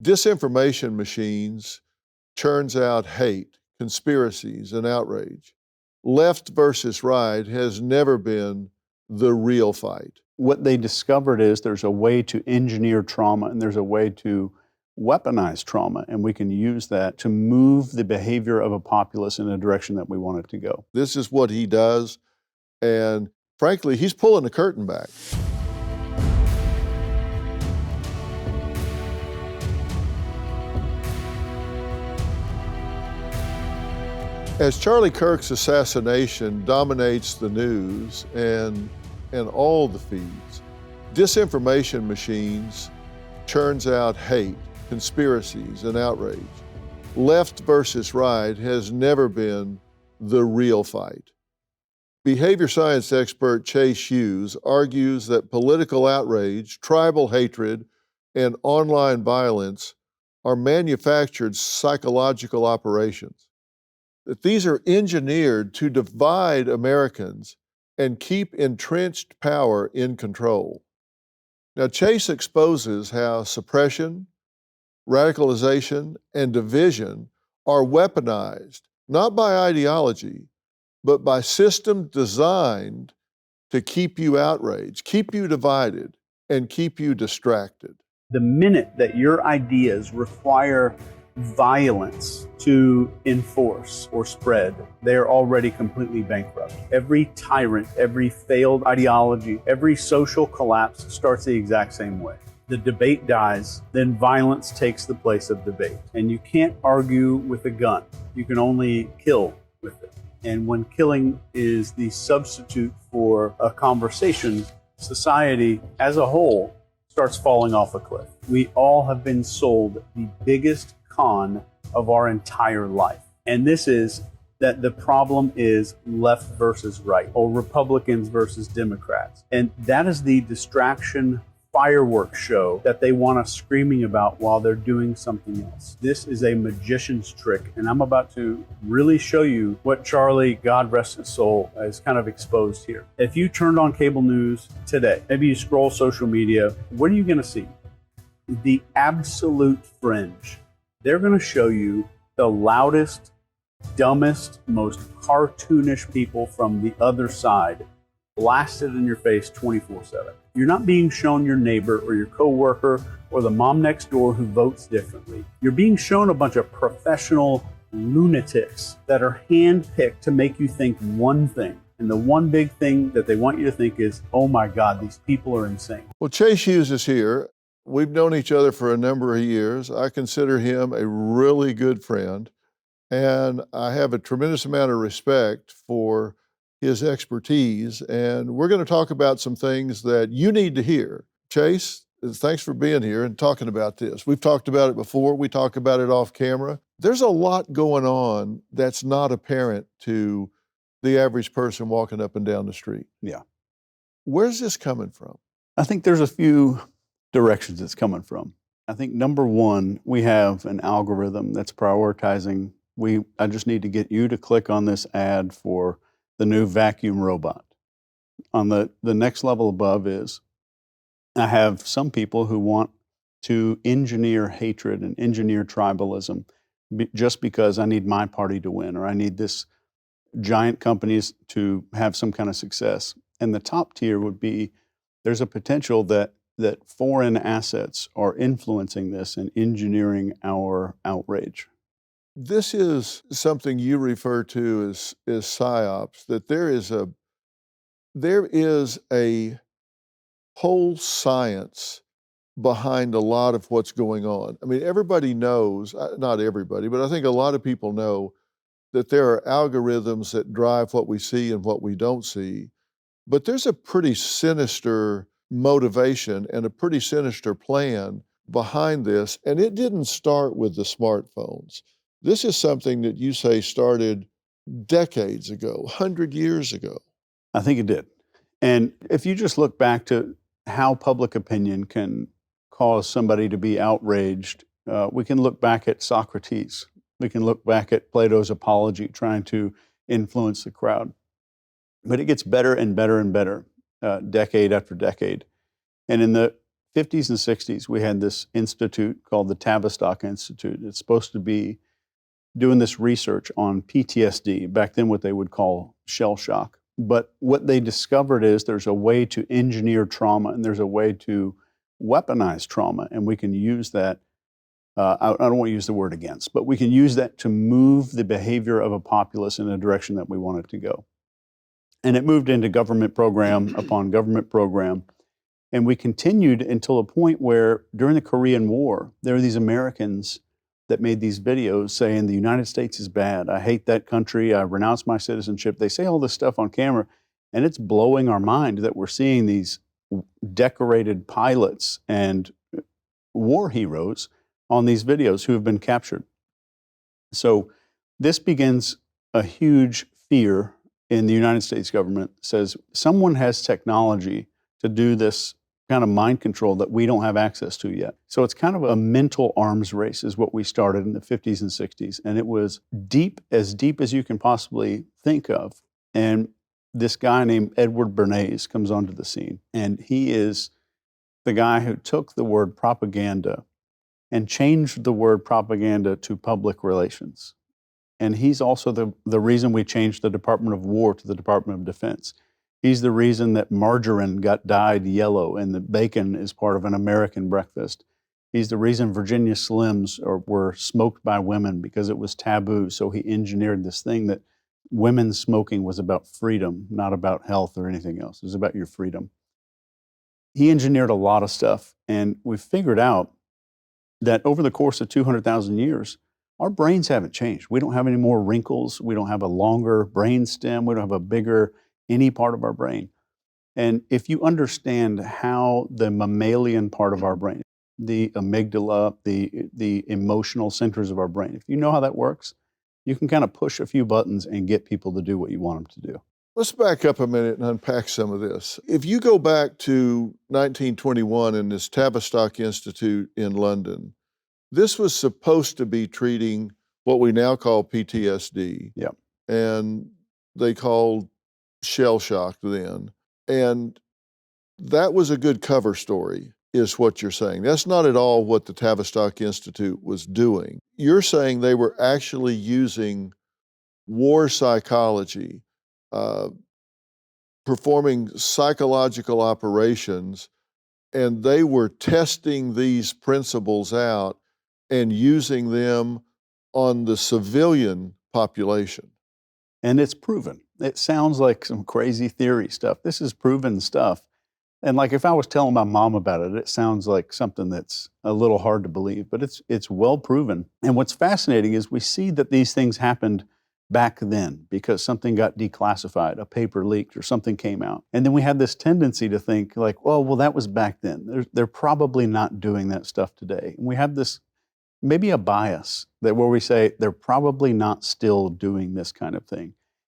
Disinformation machines churns out hate, conspiracies, and outrage. Left versus right has never been the real fight. What they discovered is there's a way to engineer trauma and there's a way to weaponize trauma, and we can use that to move the behavior of a populace in a direction that we want it to go. This is what he does, and frankly, he's pulling the curtain back. As Charlie Kirk's assassination dominates the news and all the feeds, disinformation machines churns out hate, conspiracies, and outrage. Left versus right has never been the real fight. Behavior science expert Chase Hughes argues that political outrage, tribal hatred, and online violence are manufactured psychological operations. That these are engineered to divide Americans and keep entrenched power in control. Now, Chase exposes how suppression, radicalization, and division are weaponized, not by ideology, but by systems designed to keep you outraged, keep you divided, and keep you distracted. The minute that your ideas require violence to enforce or spread, they are already completely bankrupt. Every tyrant, every failed ideology, every social collapse starts the exact same way. The debate dies, then violence takes the place of debate. And you can't argue with a gun. You can only kill with it. And when killing is the substitute for a conversation, society as a whole starts falling off a cliff. We all have been sold the biggest con of our entire life. And this is that the problem is left versus right, or Republicans versus Democrats. And that is the distraction fireworks show that they want us screaming about while they're doing something else. This is a magician's trick, and I'm about to really show you what Charlie, God rest his soul, is kind of exposed here. If you turned on cable news today, maybe you scroll social media, what are you going to see? The absolute fringe. They're going to show you the loudest, dumbest, most cartoonish people from the other side blasted in your face 24/7. You're not being shown your neighbor or your coworker or the mom next door who votes differently. You're being shown a bunch of professional lunatics that are handpicked to make you think one thing. And the one big thing that they want you to think is, oh my God, these people are insane. Well, Chase Hughes is here. We've known each other for a number of years. I consider him a really good friend, and I have a tremendous amount of respect for his expertise, and we're going to talk about some things that you need to hear. Chase, thanks for being here and talking about this. We've talked about it before. We talk about it off camera. There's a lot going on that's not apparent to the average person walking up and down the street. Yeah. Where's this coming from? I think there's a few directions it's coming from. I think number one, we have an algorithm that's prioritizing. I just need to get you to click on this ad for the new vacuum robot. On the next level above is, I have some people who want to engineer hatred and engineer tribalism just because I need my party to win, or I need this giant companies to have some kind of success. And the top tier would be, there's a potential that foreign assets are influencing this and engineering our outrage. This is something you refer to as PsyOps, that there is a whole science behind a lot of what's going on. I mean, everybody knows, not everybody, but I think a lot of people know that there are algorithms that drive what we see and what we don't see. But there's a pretty sinister motivation and a pretty sinister plan behind this. And it didn't start with the smartphones. This is something that you say started decades ago, 100 years ago. I think it did. And if you just look back to how public opinion can cause somebody to be outraged, we can look back at Socrates. We can look back at Plato's Apology, trying to influence the crowd. But it gets better and better and better, decade after decade. And in the 50s and 60s, we had this institute called the Tavistock Institute. It's supposed to be doing this research on PTSD, back then what they would call shell shock. But what they discovered is there's a way to engineer trauma and there's a way to weaponize trauma, and we can use that. I don't want to use the word against, but we can use that to move the behavior of a populace in a direction that we want it to go. And it moved into government program upon government program. And we continued until a point where during the Korean War, there were these Americans that made these videos saying the United States is bad. I hate that country. I renounce my citizenship. They say all this stuff on camera, and it's blowing our mind that we're seeing these decorated pilots and war heroes on these videos who have been captured. So this begins a huge fear in the United States government. It says someone has technology to do this kind of mind control that we don't have access to yet. So it's kind of a mental arms race is what we started in the 50s and 60s. And it was deep as you can possibly think of. And this guy named Edward Bernays comes onto the scene. And he is the guy who took the word propaganda and changed the word propaganda to public relations. And he's also the reason we changed the Department of War to the Department of Defense. He's the reason that margarine got dyed yellow and that bacon is part of an American breakfast. He's the reason Virginia Slims were smoked by women because it was taboo. So he engineered this thing that women smoking was about freedom, not about health or anything else. It was about your freedom. He engineered a lot of stuff, and we figured out that over the course of 200,000 years, our brains haven't changed. We don't have any more wrinkles. We don't have a longer brain stem. We don't have a bigger any part of our brain. And if you understand how the mammalian part of our brain, the amygdala, the emotional centers of our brain, if you know how that works, you can kind of push a few buttons and get people to do what you want them to do. Let's back up a minute and unpack some of this. If you go back to 1921 in this Tavistock Institute in London, this was supposed to be treating what we now call PTSD. Yeah. And they called shell shock then. And that was a good cover story, is what you're saying. That's not at all what the Tavistock Institute was doing. You're saying they were actually using war psychology, performing psychological operations, and they were testing these principles out and using them on the civilian population. And it's proven. It sounds like some crazy theory stuff. This is proven stuff. And like if I was telling my mom about it, it sounds like something that's a little hard to believe, but it's well proven. And what's fascinating is we see that these things happened back then because something got declassified, a paper leaked or something came out. And then we had this tendency to think like, well, that was back then. They're probably not doing that stuff today. And we have this maybe a bias that where we say they're probably not still doing this kind of thing.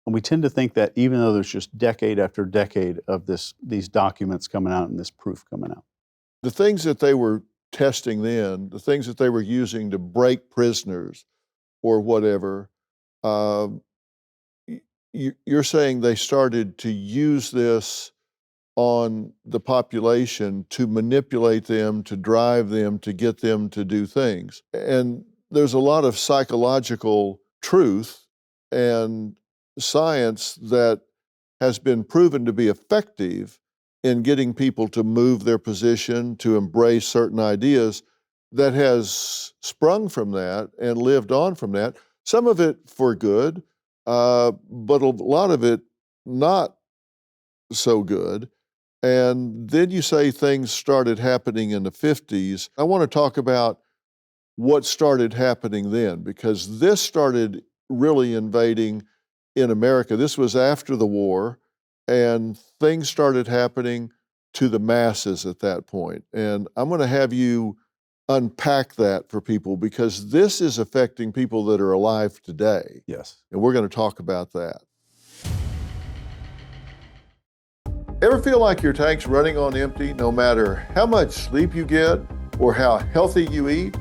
And we tend to think that even though there's just decade after decade of these documents coming out and this proof coming out. The things that they were testing then, the things that they were using to break prisoners or whatever, you're saying they started to use this on the population to manipulate them, to drive them, to get them to do things. And there's a lot of psychological truth and science that has been proven to be effective in getting people to move their position, to embrace certain ideas that has sprung from that and lived on from that. Some of it for good, but a lot of it not so good. And then you say things started happening in the 50s. I want to talk about what started happening then, because this started really invading in America. This was after the war, and things started happening to the masses at that point. And I'm going to have you unpack that for people, because this is affecting people that are alive today. Yes. And we're going to talk about that. Ever feel like your tank's running on empty no matter how much sleep you get or how healthy you eat?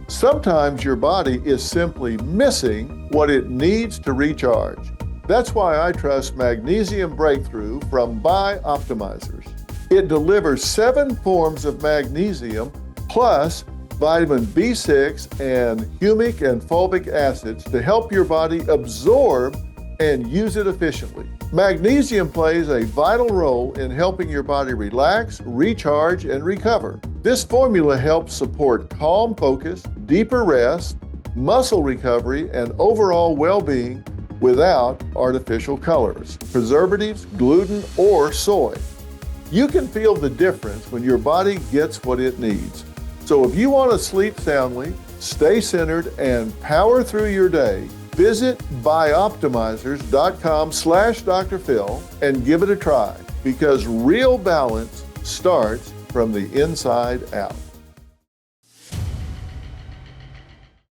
Sometimes your body is simply missing what it needs to recharge. That's why I trust Magnesium Breakthrough from PsyOps. It delivers 7 forms of magnesium plus vitamin B6 and humic and fulvic acids to help your body absorb and use it efficiently. Magnesium plays a vital role in helping your body relax, recharge, and recover. This formula helps support calm focus, deeper rest, muscle recovery, and overall well-being without artificial colors, preservatives, gluten, or soy. You can feel the difference when your body gets what it needs. So if you want to sleep soundly, stay centered, and power through your day, visit bioptimizers.com/Dr. Phil and give it a try, because real balance starts from the inside out.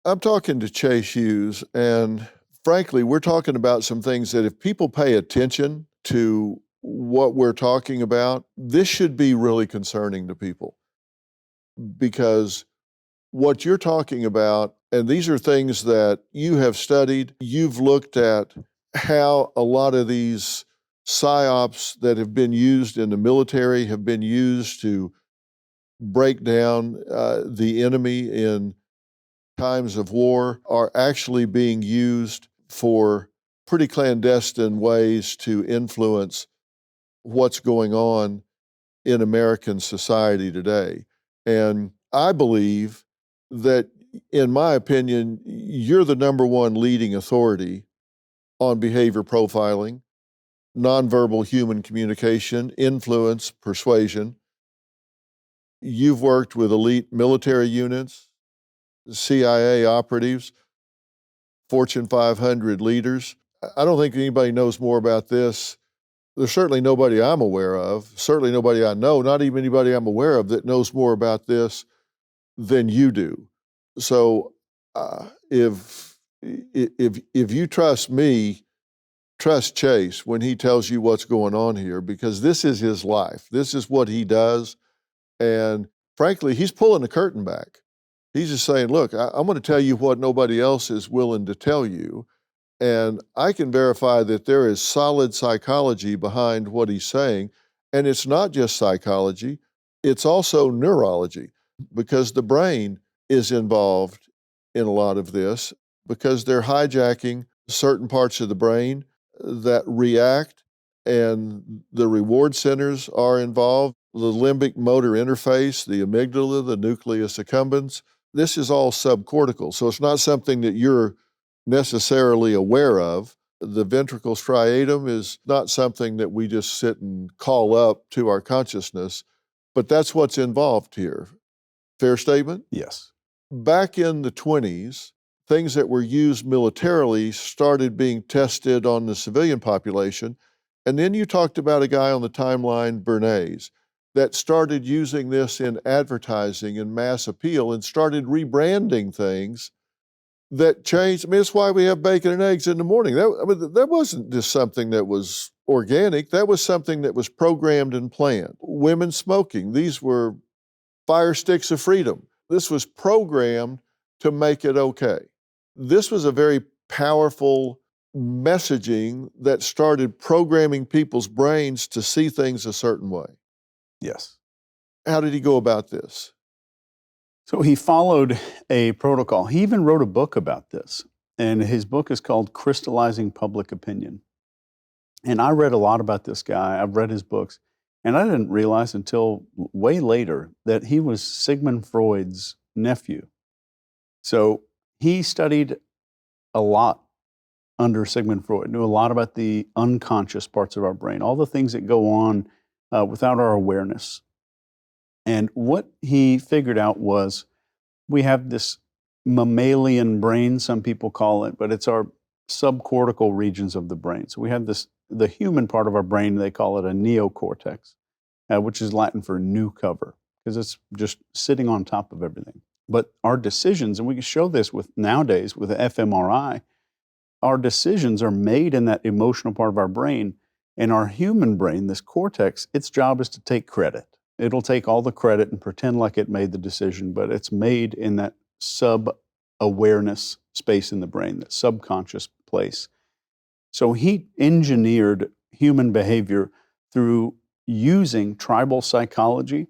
I'm talking to Chase Hughes, and frankly, we're talking about some things that if people pay attention to what we're talking about, this should be really concerning to people. Because what you're talking about, and these are things that you have studied, you've looked at how a lot of these PsyOps that have been used in the military have been used to break down the enemy in times of war are actually being used for pretty clandestine ways to influence what's going on in American society today. And I believe that, in my opinion, you're the number one leading authority on behavior profiling, nonverbal human communication, influence, persuasion. You've worked with elite military units, CIA operatives, Fortune 500 leaders. I don't think anybody knows more about this. There's certainly nobody I'm aware of, certainly nobody I know, not even anybody I'm aware of that knows more about this than you do. So if you trust me, trust Chase when he tells you what's going on here, because this is his life. This is what he does. And frankly, he's pulling the curtain back. He's just saying, look, I'm going to tell you what nobody else is willing to tell you. And I can verify that there is solid psychology behind what he's saying. And it's not just psychology, it's also neurology, because the brain is involved in a lot of this, because they're hijacking certain parts of the brain that react, and the reward centers are involved, the limbic motor interface, the amygdala, the nucleus accumbens. This is all subcortical. So it's not something that you're necessarily aware of. The ventricle striatum is not something that we just sit and call up to our consciousness, but that's what's involved here. Fair statement? Yes. Back in the 20s, things that were used militarily started being tested on the civilian population. And then you talked about a guy on the timeline, Bernays, that started using this in advertising and mass appeal and started rebranding things that changed. I mean, that's why we have bacon and eggs in the morning. That wasn't just something that was organic. That was something that was programmed and planned. Women smoking, these were fire sticks of freedom. This was programmed to make it okay. This was a very powerful messaging that started programming people's brains to see things a certain way. Yes. How did he go about this? So he followed a protocol. He even wrote a book about this, and his book is called Crystallizing Public Opinion. And I read a lot about this guy. I've read his books, and I didn't realize until way later that he was Sigmund Freud's nephew. So he studied a lot under Sigmund Freud, knew a lot about the unconscious parts of our brain, all the things that go on without our awareness. And what he figured out was we have this mammalian brain, some people call it, but it's our subcortical regions of the brain. So we have the human part of our brain, they call it a neocortex, which is Latin for new cover, because it's just sitting on top of everything. But our decisions, and we can show this nowadays with fMRI, our decisions are made in that emotional part of our brain, and our human brain, this cortex, its job is to take credit. It'll take all the credit and pretend like it made the decision, but it's made in that sub-awareness space in the brain, that subconscious place. So he engineered human behavior through using tribal psychology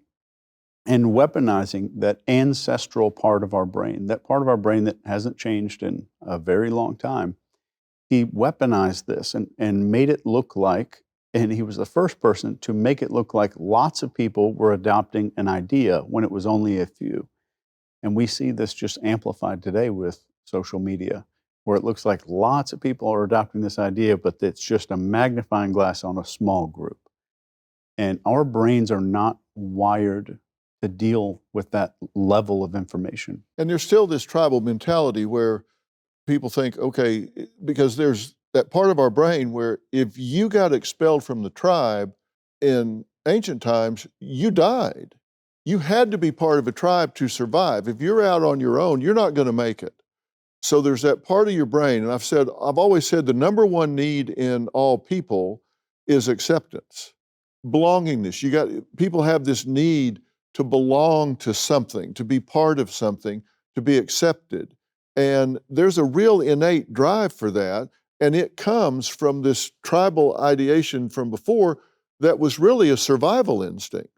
and weaponizing that ancestral part of our brain, that part of our brain that hasn't changed in a very long time. He weaponized this and made it look like, and he was the first person to make it look like lots of people were adopting an idea when it was only a few. And we see this just amplified today with social media, where it looks like lots of people are adopting this idea, but it's just a magnifying glass on a small group. And our brains are not wired to deal with that level of information. And there's still this tribal mentality where people think, okay, because there's that part of our brain where if you got expelled from the tribe in ancient times, you died. You had to be part of a tribe to survive. If you're out on your own, you're not going to make it. So there's that part of your brain, and I've always said the number one need in all people is acceptance, belongingness. People have this need to belong to something, to be part of something, to be accepted. And there's a real innate drive for that, and it comes from this tribal ideation from before that was really a survival instinct.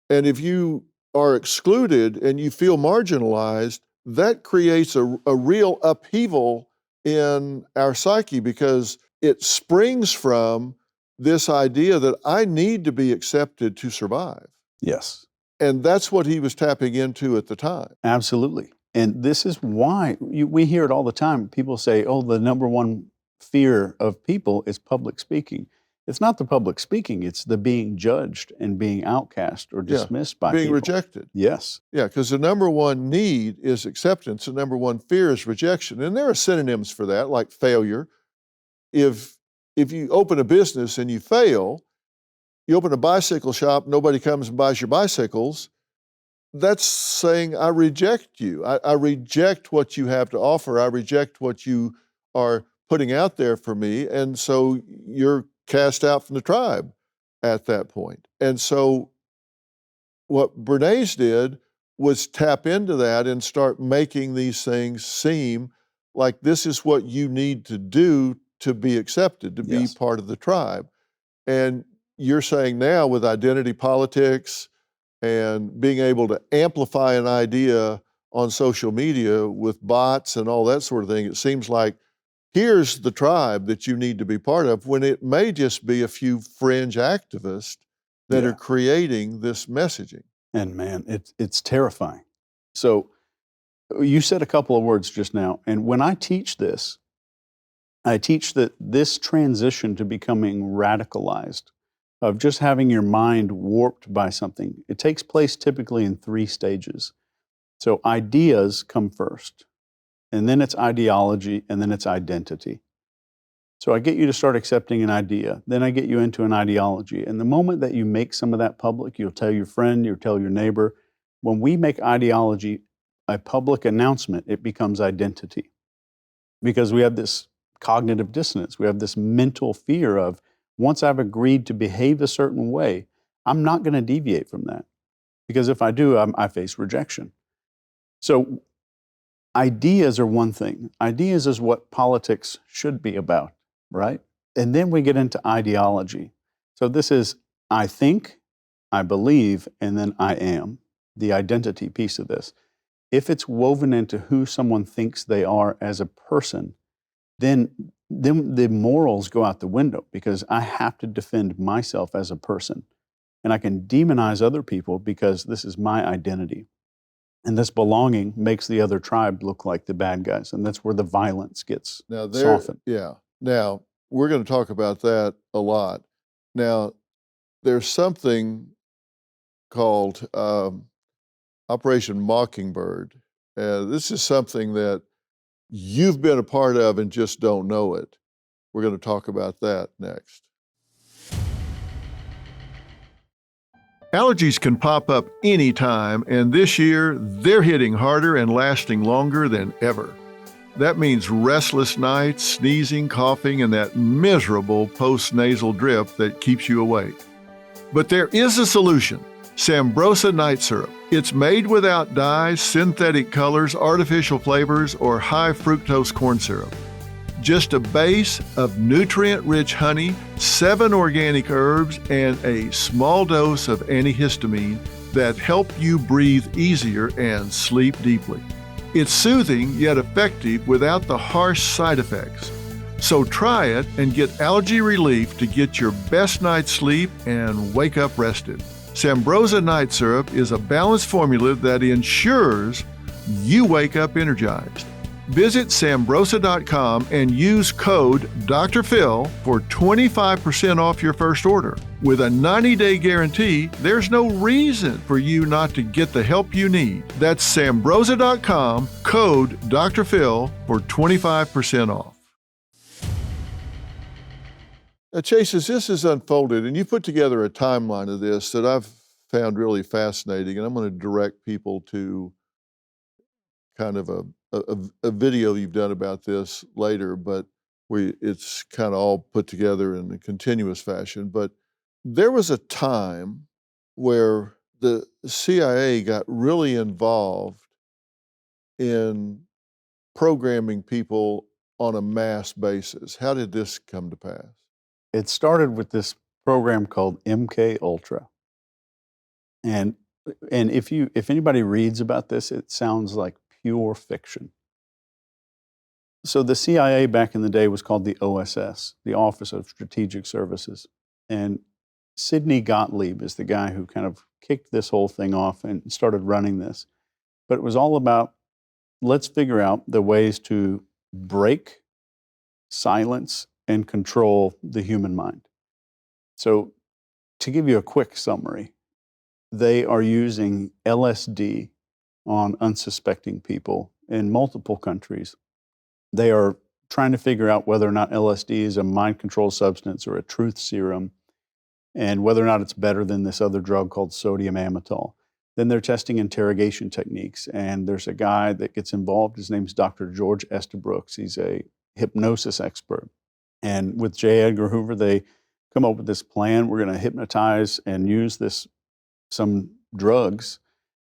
And if you are excluded and you feel marginalized, that creates a real upheaval in our psyche because it springs from this idea that I need to be accepted to survive. Yes. And that's what he was tapping into at the time. Absolutely. And this is why we hear it all the time. People say, oh, the number one fear of people is public speaking. It's not the public speaking, it's the being judged and being outcast or dismissed by being people. rejected. Yes. Yeah, because the number one need is acceptance. The number one fear is rejection. And there are synonyms for that, like failure. If you open a business and you fail, you open a bicycle shop, nobody comes and buys your bicycles, that's saying, I reject you. I reject what you have to offer. I reject what you are putting out there for me. And so you're cast out from the tribe at that point. And so what Bernays did was tap into that and start making these things seem like this is what you need to do to be accepted, to be part of the tribe. And you're saying now with identity politics and being able to amplify an idea on social media with bots and all that sort of thing, it seems like here's the tribe that you need to be part of, when it may just be a few fringe activists that are creating this messaging. And man, it's terrifying. So you said a couple of words just now, and when I teach this, I teach that this transition to becoming radicalized, of just having your mind warped by something, it takes place typically in 3 stages. So ideas come first, and then it's ideology, and then it's identity. So I get you to start accepting an idea, then I get you into an ideology. And the moment that you make some of that public, you'll tell your friend, you'll tell your neighbor. When we make ideology a public announcement, it becomes identity. Because we have this cognitive dissonance, we have this mental fear of, once I've agreed to behave a certain way, I'm not going to deviate from that. Because if I do, I face rejection. So ideas are one thing. Ideas is what politics should be about, right? And then we get into ideology. So this is I think, I believe, and then I am, the identity piece of this. If it's woven into who someone thinks they are as a person, then the morals go out the window, because I have to defend myself as a person. And I can demonize other people because this is my identity. And this belonging makes the other tribe look like the bad guys. And that's where the violence gets softened. Yeah. Now, we're going to talk about that a lot. Now, there's something called Operation Mockingbird. This is something that you've been a part of and just don't know it. We're going to talk about that next. Allergies can pop up anytime, and this year they're hitting harder and lasting longer than ever. That means restless nights, sneezing, coughing, and that miserable post-nasal drip that keeps you awake. But there is a solution: Sambrosa Night Syrup. It's made without dyes, synthetic colors, artificial flavors, or high fructose corn syrup. Just a base of nutrient-rich honey, 7 organic herbs, and a small dose of antihistamine that help you breathe easier and sleep deeply. It's soothing yet effective without the harsh side effects. So try it and get allergy relief to get your best night's sleep and wake up rested. Sambrosa Night Syrup is a balanced formula that ensures you wake up energized. Visit Sambrosa.com and use code Dr. Phil for 25% off your first order. With a 90-day guarantee, there's no reason for you not to get the help you need. That's Sambrosa.com, code Dr. Phil for 25% off. Chase, as this is unfolded, and you put together a timeline of this that I've found really fascinating, and I'm going to direct people to kind of a video you've done about this later, but it's kind of all put together in a continuous fashion. But there was a time where the CIA got really involved in programming people on a mass basis. How did this come to pass? It started with this program called MK Ultra. And if anybody reads about this, it sounds like pure fiction. So the CIA back in the day was called the OSS, the Office of Strategic Services. And Sidney Gottlieb is the guy who kind of kicked this whole thing off and started running this. But it was all about, let's figure out the ways to break, silence, and control the human mind. So to give you a quick summary, they are using LSD on unsuspecting people in multiple countries. They are trying to figure out whether or not LSD is a mind control substance or a truth serum, and whether or not it's better than this other drug called sodium amytal. Then they're testing interrogation techniques, and there's a guy that gets involved. His name's Dr. George Estabrooks. He's a hypnosis expert. And with J. Edgar Hoover, they come up with this plan. We're going to hypnotize and use some drugs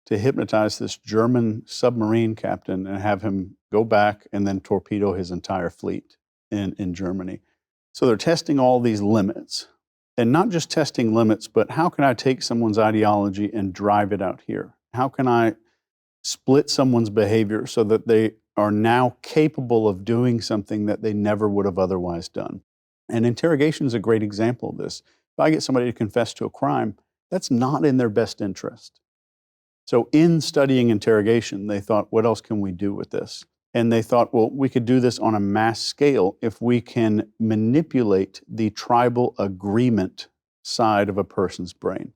to hypnotize this German submarine captain and have him go back and then torpedo his entire fleet in Germany. So they're testing all these limits. And not just testing limits, but how can I take someone's ideology and drive it out here? How can I split someone's behavior so that they are now capable of doing something that they never would have otherwise done? And interrogation is a great example of this. If I get somebody to confess to a crime, that's not in their best interest. So in studying interrogation, they thought, what else can we do with this? And they thought, well, we could do this on a mass scale if we can manipulate the tribal agreement side of a person's brain.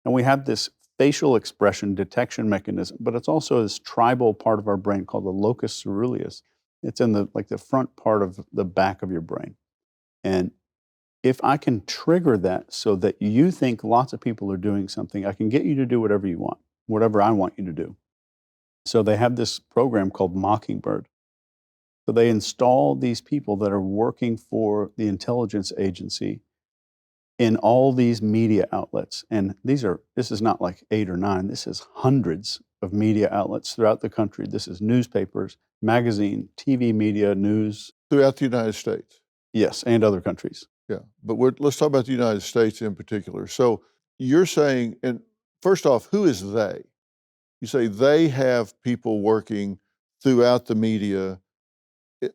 And we have this facial expression detection mechanism, but it's also this tribal part of our brain called the locus ceruleus. It's in the front part of the back of your brain. And if I can trigger that so that you think lots of people are doing something, I can get you to do whatever you want, whatever I want you to do. So they have this program called Mockingbird. So they install these people that are working for the intelligence agency in all these media outlets. And this is not like 8 or 9, this is hundreds of media outlets throughout the country. This is newspapers, magazine, TV media, news. Throughout the United States? Yes, and other countries. Yeah, but let's talk about the United States in particular. So you're saying, and first off, who is they? You say they have people working throughout the media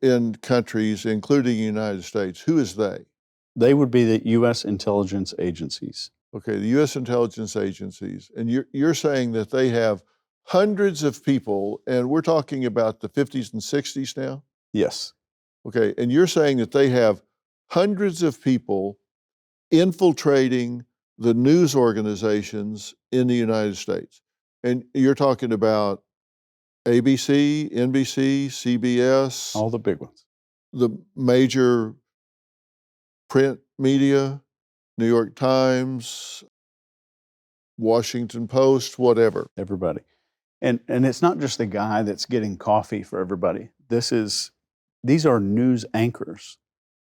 in countries, including the United States. Who is they? They would be the U.S. intelligence agencies. Okay, the U.S. intelligence agencies. And you're saying that they have hundreds of people, and we're talking about the 50s and 60s now? Yes. Okay, and you're saying that they have hundreds of people infiltrating the news organizations in the United States. And you're talking about ABC, NBC, CBS. All the big ones. The major print media, New York Times, Washington Post, whatever. Everybody. And it's not just the guy that's getting coffee for everybody. These are news anchors.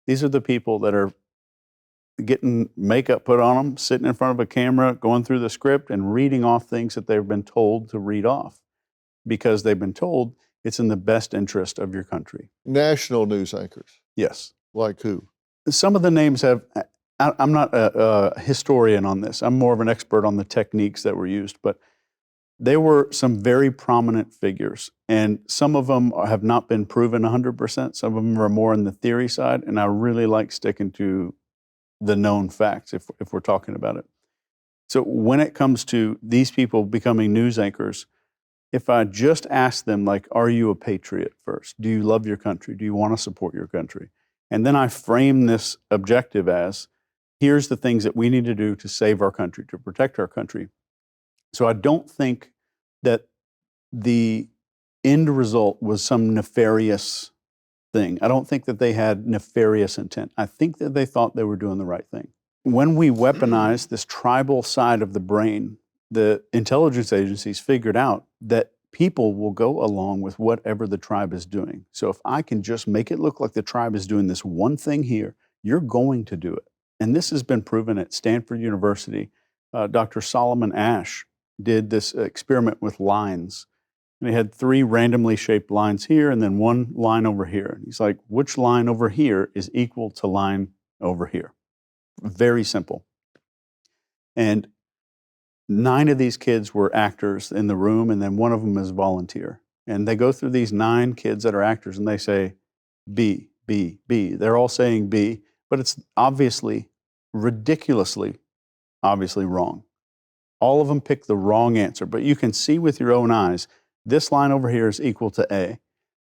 These are the people that are getting makeup put on them, sitting in front of a camera, going through the script and reading off things that they've been told to read off because they've been told it's in the best interest of your country. National news anchors. Yes. Like who? Some of the names have, I'm not a historian on this. I'm more of an expert on the techniques that were used, but there were some very prominent figures, and some of them have not been proven 100%. Some of them are more in the theory side, and I really like sticking to the known facts if we're talking about it. So when it comes to these people becoming news anchors, if I just ask them, like, are you a patriot first? Do you love your country? Do you want to support your country? And then I frame this objective as, here's the things that we need to do to save our country, to protect our country. So I don't think that the end result was some nefarious thing. I don't think that they had nefarious intent. I think that they thought they were doing the right thing. When we weaponize this tribal side of the brain, the intelligence agencies figured out that people will go along with whatever the tribe is doing. So if I can just make it look like the tribe is doing this one thing here, you're going to do it. And this has been proven at Stanford University. Dr. Solomon Asch did this experiment with lines. And he had 3 randomly shaped lines here and then one line over here. He's like, which line over here is equal to line over here? Very simple. And 9 of these kids were actors in the room, and then one of them is volunteer. And they go through these 9 kids that are actors, and they say, B, B, B. They're all saying B, but it's obviously, ridiculously, obviously wrong. All of them pick the wrong answer, but you can see with your own eyes, this line over here is equal to A.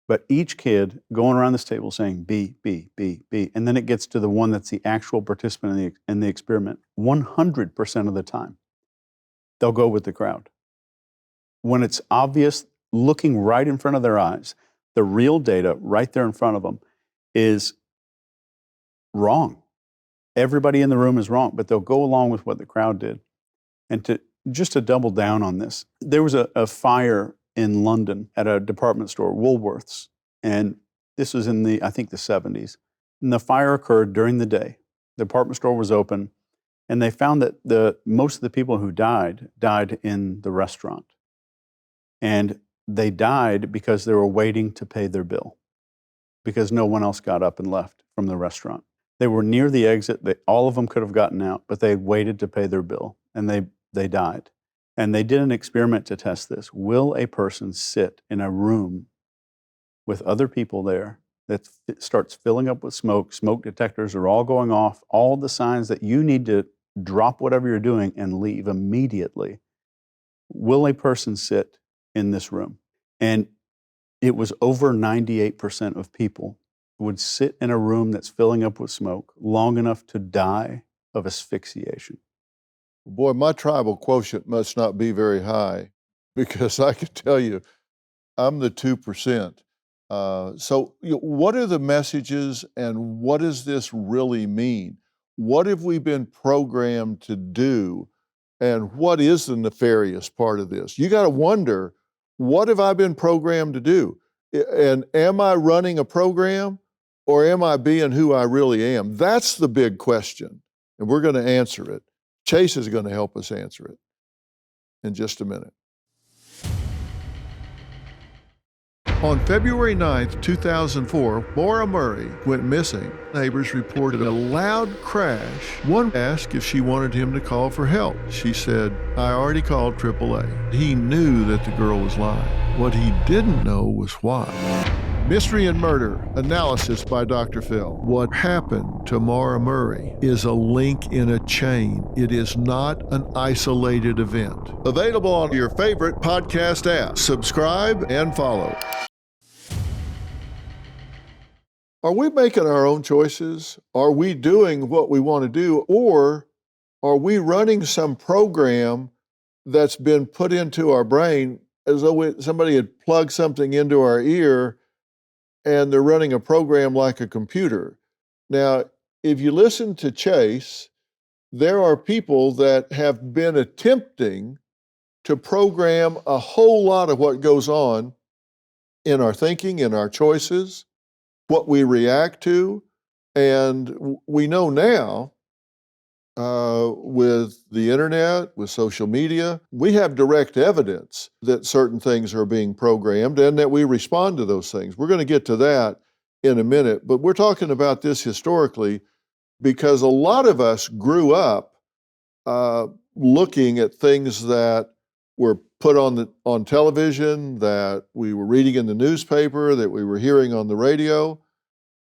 But each kid going around this table saying B, B, B, B, and then it gets to the one that's the actual participant in the experiment, 100% of the time, they'll go with the crowd. When it's obvious, looking right in front of their eyes, the real data right there in front of them is wrong. Everybody in the room is wrong, but they'll go along with what the crowd did. And just to double down on this, there was a fire in London at a department store, Woolworths, and this was in I think the 70s. And the fire occurred during the day. The department store was open, and they found that most of the people who died in the restaurant. And they died because they were waiting to pay their bill, because no one else got up and left from the restaurant. They were near the exit. All of them could have gotten out, but they had waited to pay their bill, and they died. And they did an experiment to test this. Will a person sit in a room with other people there that starts filling up with smoke? Smoke detectors are all going off, all the signs that you need to drop whatever you're doing and leave immediately. Will a person sit in this room? And it was over 98% of people would sit in a room that's filling up with smoke long enough to die of asphyxiation. Boy, my tribal quotient must not be very high, because I can tell you, I'm the 2%. So what are the messages, and what does this really mean? What have we been programmed to do, and what is the nefarious part of this? You got to wonder, what have I been programmed to do? And am I running a program, or am I being who I really am? That's the big question, and we're going to answer it. Chase is going to help us answer it in just a minute. On February 9th, 2004, Maura Murray went missing. Neighbors reported a loud crash. One asked if she wanted him to call for help. She said, "I already called AAA." He knew that the girl was lying. What he didn't know was why. Mystery and Murder, analysis by Dr. Phil. What happened to Maura Murray is a link in a chain. It is not an isolated event. Available on your favorite podcast app. Subscribe and follow. Are we making our own choices? Are we doing what we want to do? Or are we running some program that's been put into our brain as though somebody had plugged something into our ear and they're running a program like a computer? Now, if you listen to Chase, there are people that have been attempting to program a whole lot of what goes on in our thinking, in our choices, what we react to. And we know now, with the internet, with social media, we have direct evidence that certain things are being programmed and that we respond to those things. We're going to get to that in a minute, but we're talking about this historically because a lot of us grew up looking at things that were put on television, that we were reading in the newspaper, that we were hearing on the radio.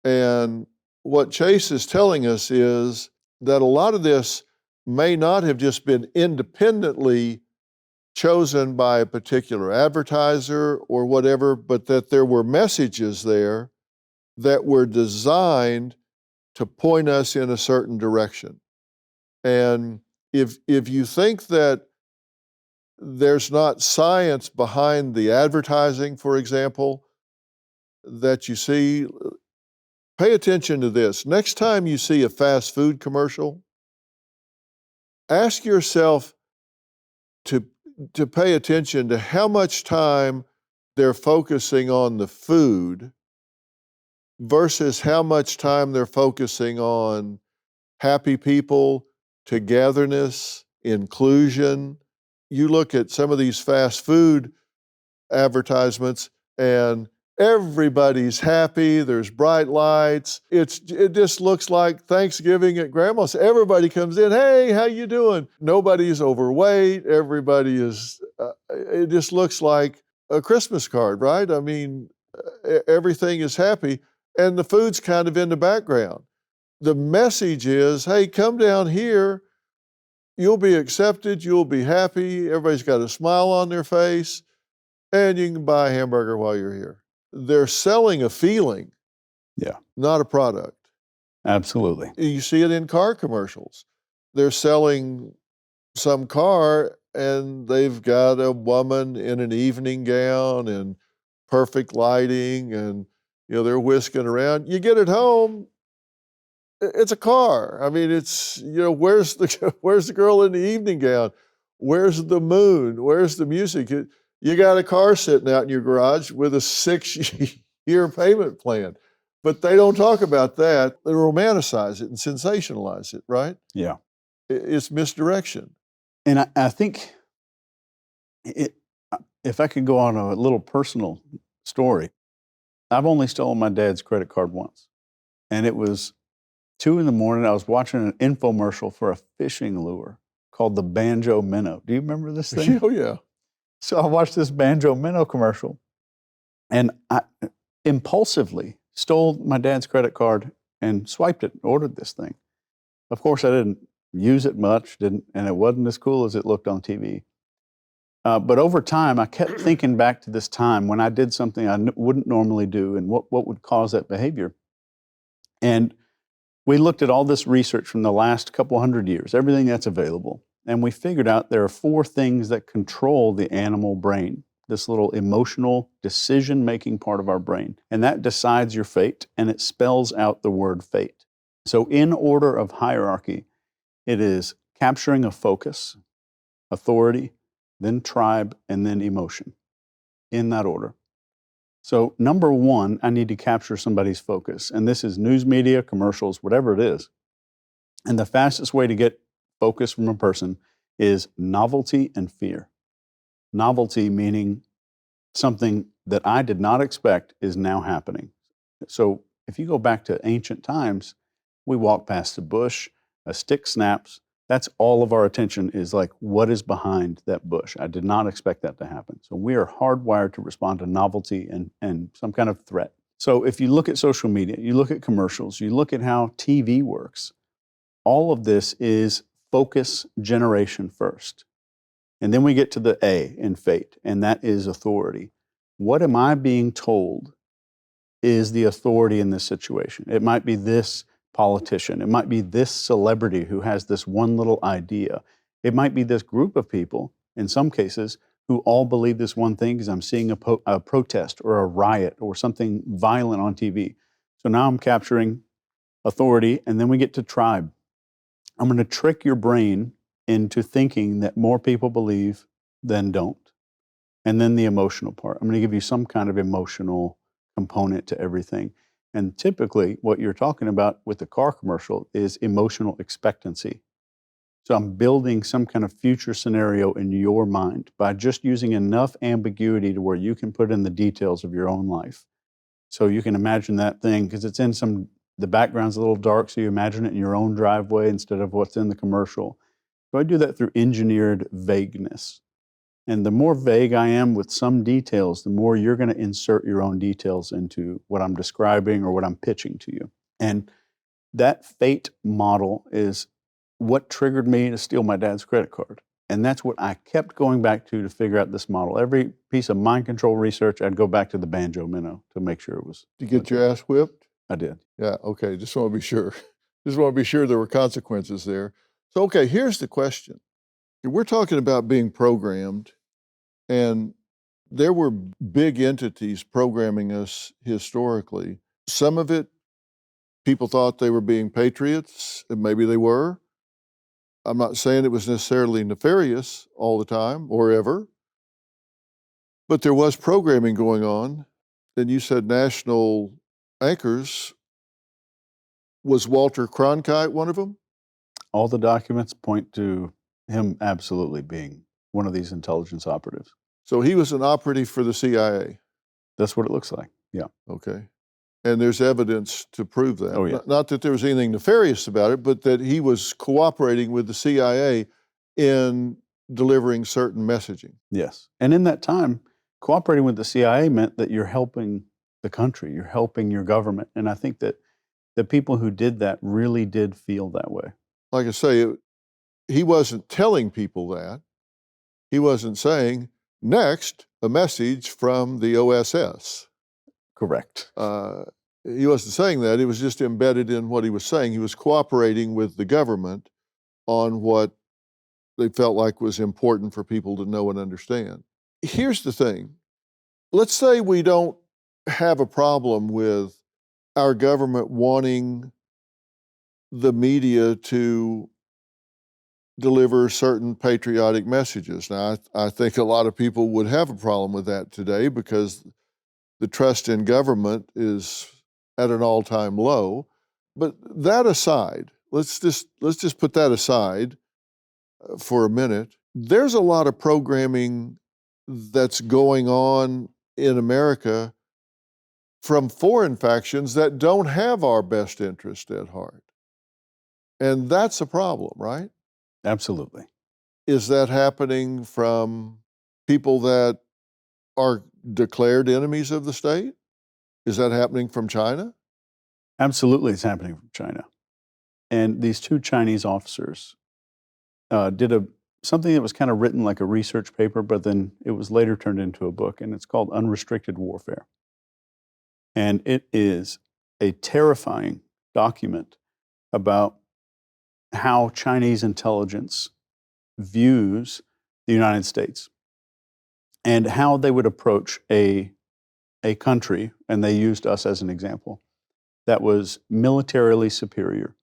And what Chase is telling us is that a lot of this may not have just been independently chosen by a particular advertiser or whatever, but that there were messages there that were designed to point us in a certain direction. And if you think that there's not science behind the advertising, for example, that you see, pay attention to this. Next time you see a fast food commercial, ask yourself to pay attention to how much time they're focusing on the food versus how much time they're focusing on happy people, togetherness, inclusion. You look at some of these fast food advertisements and everybody's happy, there's bright lights. It just looks like Thanksgiving at grandma's. Everybody comes in, hey, how you doing? Nobody's overweight, everybody is, it just looks like a Christmas card, right? I mean, everything is happy and the food's kind of in the background. The message is, hey, come down here, you'll be accepted, you'll be happy, everybody's got a smile on their face, and you can buy a hamburger while you're here. They're selling a feeling, not a product. Absolutely. You see it in car commercials. They're selling some car and they've got a woman in an evening gown and perfect lighting and they're whisking around. You get it home, it's a car. I mean, it's, where's the girl in the evening gown? Where's the moon? Where's the music? You got a car sitting out in your garage with a 6-year payment plan. But they don't talk about that. They romanticize it and sensationalize it, right? Yeah. It's misdirection. And I think if I could go on a little personal story, I've only stolen my dad's credit card once. And it was 2 a.m. I was watching an infomercial for a fishing lure called the Banjo Minnow. Do you remember this thing? Oh, yeah. So I watched this Banjo Minnow commercial and I impulsively stole my dad's credit card and swiped it, ordered this thing. Of course, I didn't use it much, and it wasn't as cool as it looked on TV. But over time, I kept thinking back to this time when I did something I wouldn't normally do and what would cause that behavior. And we looked at all this research from the last couple hundred years, everything that's available, and we figured out there are 4 things that control the animal brain, this little emotional decision-making part of our brain, and that decides your fate, and it spells out the word fate. So in order of hierarchy, it is capturing a focus, authority, then tribe, and then emotion, in that order. So number 1, I need to capture somebody's focus. And this is news media, commercials, whatever it is. And the fastest way to get focus from a person is novelty and fear. Novelty meaning something that I did not expect is now happening. So if you go back to ancient times, we walk past a bush, a stick snaps. That's all of our attention is like, what is behind that bush? I did not expect that to happen. So we are hardwired to respond to novelty and some kind of threat. So if you look at social media, you look at commercials, you look at how TV works, all of this is focus generation first. And then we get to the A in fate, and that is authority. What am I being told is the authority in this situation? It might be this politician. It might be this celebrity who has this one little idea. It might be this group of people, in some cases, who all believe this one thing because I'm seeing a protest or a riot or something violent on TV. So now I'm capturing authority, and then we get to tribe. I'm going to trick your brain into thinking that more people believe than don't. And then the emotional part. I'm going to give you some kind of emotional component to everything. And typically, what you're talking about with the car commercial is emotional expectancy. So I'm building some kind of future scenario in your mind by just using enough ambiguity to where you can put in the details of your own life. So you can imagine that thing, because it's in the background's a little dark, so you imagine it in your own driveway instead of what's in the commercial. So I do that through engineered vagueness. And the more vague I am with some details, the more you're going to insert your own details into what I'm describing or what I'm pitching to you. And that fate model is what triggered me to steal my dad's credit card. And that's what I kept going back to figure out this model. Every piece of mind control research, I'd go back to the banjo minnow to make sure it was. Did you get your ass whipped? I did. Yeah, okay, just want to be sure. Just want to be sure there were consequences there. So, okay, here's the question. We're talking about being programmed, and there were big entities programming us historically. Some of it, people thought they were being patriots, and maybe they were. I'm not saying it was necessarily nefarious all the time or ever, but there was programming going on. And you said national anchors. Was Walter Cronkite one of them? All the documents point to him absolutely being one of these intelligence operatives. So he was an operative for the CIA. That's what it looks like. Yeah. Okay. And there's evidence to prove that. Oh, yeah. Not that there was anything nefarious about it, but that he was cooperating with the CIA in delivering certain messaging. Yes. And in that time, cooperating with the CIA meant that you're helping the country, you're helping your government. And I think that the people who did that really did feel that way. Like I say, he wasn't telling people that. He wasn't saying, next, a message from the OSS. Correct. He wasn't saying that. It was just embedded in what he was saying. He was cooperating with the government on what they felt like was important for people to know and understand. Here's the thing. Let's say we don't have a problem with our government wanting the media to deliver certain patriotic messages. Now, I think a lot of people would have a problem with that today because the trust in government is at an all-time low. But that aside, let's just put that aside for a minute. There's a lot of programming that's going on in America from foreign factions that don't have our best interest at heart. And that's a problem, right? Absolutely. Is that happening from people that are declared enemies of the state? Is that happening from China? Absolutely, it's happening from China. And these two Chinese officers did something that was kind of written like a research paper, but then it was later turned into a book, and it's called Unrestricted Warfare. And it is a terrifying document about how Chinese intelligence views the United States and how they would approach a country, and they used us as an example, that was militarily superior.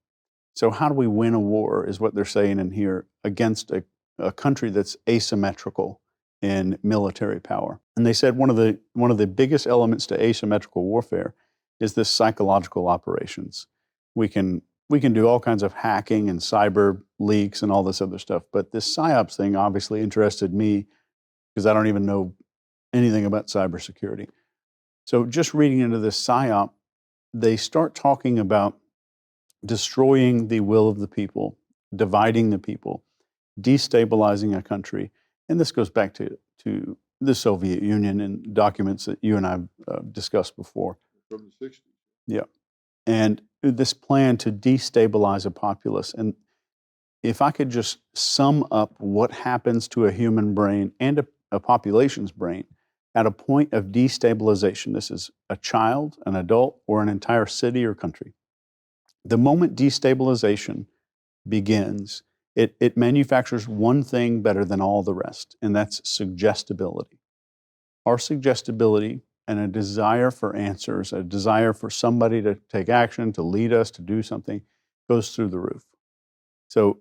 So how do we win a war is what they're saying in here against a country that's asymmetrical in military power. And they said one of the biggest elements to asymmetrical warfare is this psychological operations. We can do all kinds of hacking and cyber leaks and all this other stuff, but this PsyOps thing obviously interested me because I don't even know anything about cybersecurity. So just reading into this PsyOp, they start talking about destroying the will of the people, dividing the people, destabilizing a country. And this goes back to the Soviet Union and documents that you and I have discussed before. From the 60s. Yeah. And this plan to destabilize a populace. And if I could just sum up what happens to a human brain and a population's brain at a point of destabilization, this is a child, an adult, or an entire city or country. The moment destabilization begins, it manufactures one thing better than all the rest, and that's suggestibility. Our suggestibility and a desire for answers, a desire for somebody to take action, to lead us, to do something, goes through the roof. So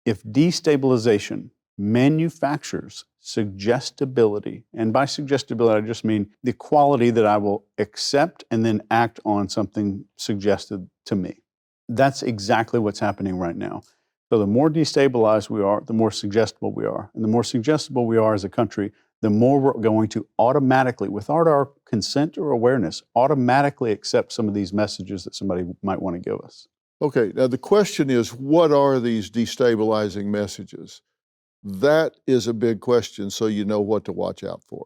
if destabilization manufactures suggestibility, and by suggestibility, I just mean the quality that I will accept and then act on something suggested to me. That's exactly what's happening right now. So the more destabilized we are, the more suggestible we are. And the more suggestible we are as a country, the more we're going to automatically, without our consent or awareness, automatically accept some of these messages that somebody might want to give us. Okay, now the question is, what are these destabilizing messages? That is a big question, so you know what to watch out for.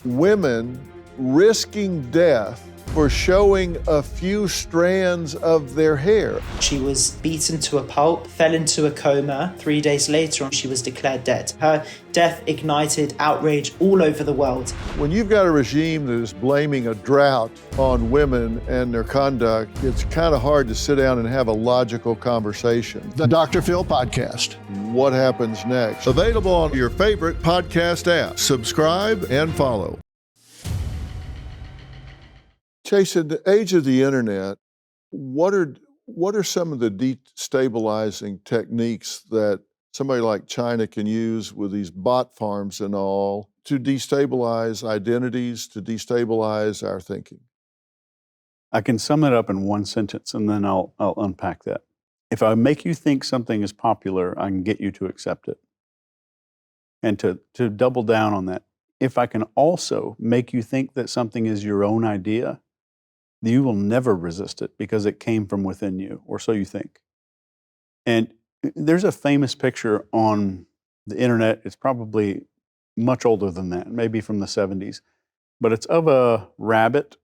Women risking death for showing a few strands of their hair. She was beaten to a pulp, fell into a coma. 3 days later, she was declared dead. Her death ignited outrage all over the world. When you've got a regime that is blaming a drought on women and their conduct, it's kind of hard to sit down and have a logical conversation. The Dr. Phil Podcast. What happens next? Available on your favorite podcast app. Subscribe and follow. Chase, in the age of the internet, what are some of the destabilizing techniques that somebody like China can use with these bot farms and all to destabilize identities, to destabilize our thinking? I can sum it up in one sentence, and then I'll unpack that. If I make you think something is popular, I can get you to accept it. And to double down on that, if I can also make you think that something is your own idea, you will never resist it because it came from within you, or so you think. And there's a famous picture on the internet. It's probably much older than that, maybe from the 70s. But it's of a rabbit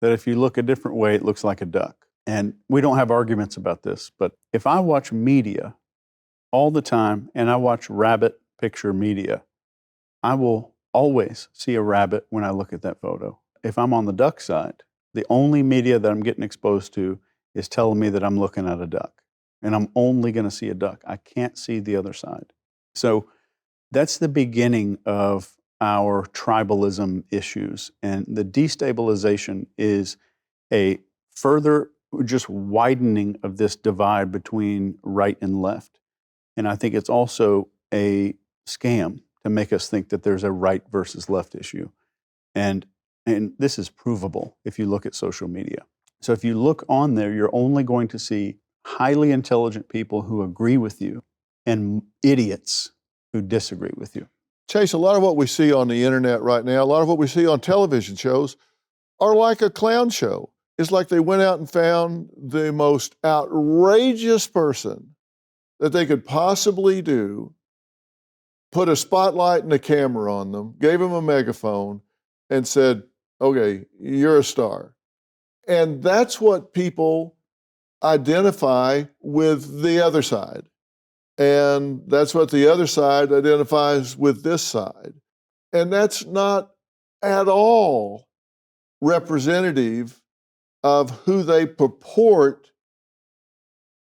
that if you look a different way, it looks like a duck. And we don't have arguments about this, but if I watch media all the time and I watch rabbit picture media, I will always see a rabbit when I look at that photo. If I'm on the duck side, the only media that I'm getting exposed to is telling me that I'm looking at a duck, and I'm only going to see a duck. I can't see the other side. So that's the beginning of our tribalism issues, and the destabilization is a further just widening of this divide between right and left. And I think it's also a scam to make us think that there's a right versus left issue. And this is provable if you look at social media. So if you look on there, you're only going to see highly intelligent people who agree with you and idiots who disagree with you. Chase, a lot of what we see on the internet right now, a lot of what we see on television shows are like a clown show. It's like they went out and found the most outrageous person that they could possibly do, put a spotlight and a camera on them, gave them a megaphone, and said, okay, you're a star. And that's what people identify with the other side. And that's what the other side identifies with this side. And that's not at all representative of who they purport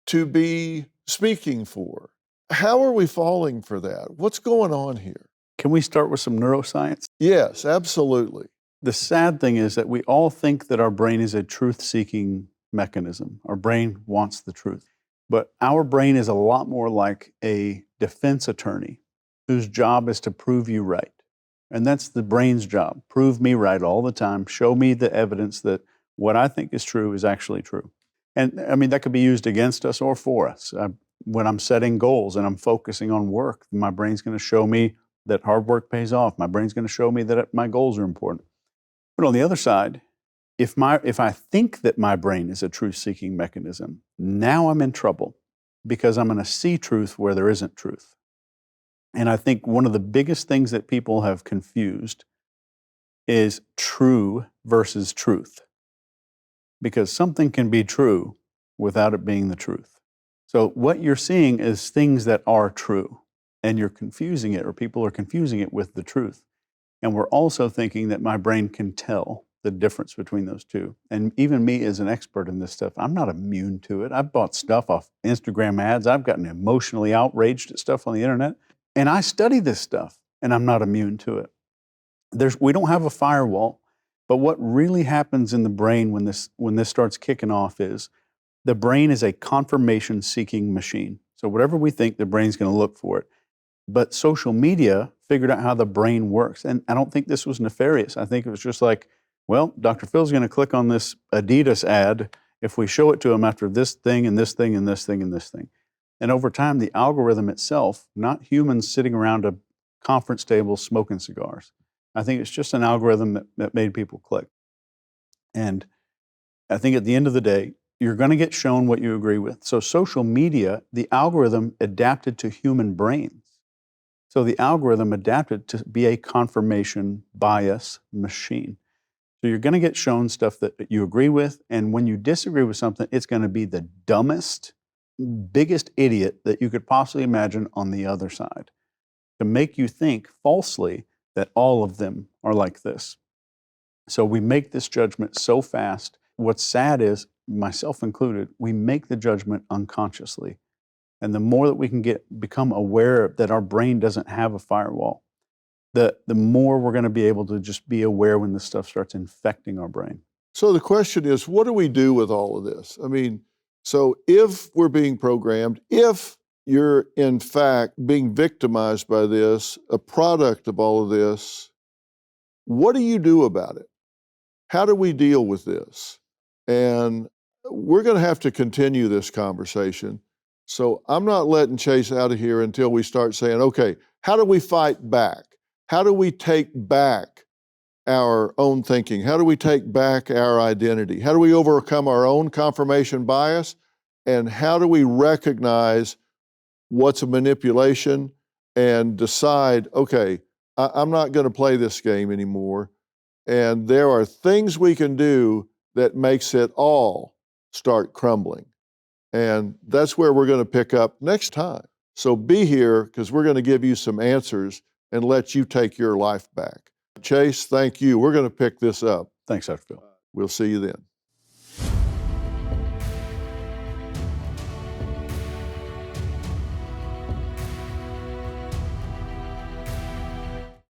to be speaking for. How are we falling for that? What's going on here? Can we start with some neuroscience? Yes, absolutely. The sad thing is that we all think that our brain is a truth-seeking mechanism. Our brain wants the truth. But our brain is a lot more like a defense attorney whose job is to prove you right. And that's the brain's job. Prove me right all the time. Show me the evidence that what I think is true is actually true. And I mean, that could be used against us or for us. When I'm setting goals and I'm focusing on work, my brain's going to show me that hard work pays off. My brain's going to show me that my goals are important. But on the other side, if I think that my brain is a truth-seeking mechanism, now I'm in trouble because I'm going to see truth where there isn't truth. And I think one of the biggest things that people have confused is true versus truth. Because something can be true without it being the truth. So what you're seeing is things that are true, and you're confusing it, or people are confusing it with the truth. And we're also thinking that my brain can tell the difference between those two. And even me as an expert in this stuff, I'm not immune to it. I've bought stuff off Instagram ads. I've gotten emotionally outraged at stuff on the internet. And I study this stuff, and I'm not immune to it. We don't have a firewall, but what really happens in the brain when this starts kicking off is the brain is a confirmation-seeking machine. So whatever we think, the brain's going to look for it. But social media figured out how the brain works. And I don't think this was nefarious. I think it was just like, well, Dr. Phil's going to click on this Adidas ad if we show it to him after this thing and this thing and this thing and this thing. And over time, the algorithm itself, not humans sitting around a conference table smoking cigars. I think it's just an algorithm that made people click. And I think at the end of the day, you're going to get shown what you agree with. So social media, the algorithm adapted to human brains. So the algorithm adapted to be a confirmation bias machine. So you're going to get shown stuff that you agree with, and when you disagree with something, it's going to be the dumbest, biggest idiot that you could possibly imagine on the other side to make you think falsely that all of them are like this. So we make this judgment so fast. What's sad is, myself included, we make the judgment unconsciously. And the more that we can become aware that our brain doesn't have a firewall, the more we're going to be able to just be aware when this stuff starts infecting our brain. So the question is, what do we do with all of this? I mean, so if we're being programmed, if you're in fact being victimized by this, a product of all of this, what do you do about it? How do we deal with this? And we're going to have to continue this conversation. So I'm not letting Chase out of here until we start saying, okay, how do we fight back? How do we take back our own thinking? How do we take back our identity? How do we overcome our own confirmation bias? And how do we recognize what's a manipulation and decide, okay, I'm not going to play this game anymore. And there are things we can do that makes it all start crumbling. And that's where we're going to pick up next time. So be here, because we're going to give you some answers and let you take your life back. Chase, thank you. We're going to pick this up. Thanks, Dr. Phil. We'll see you then.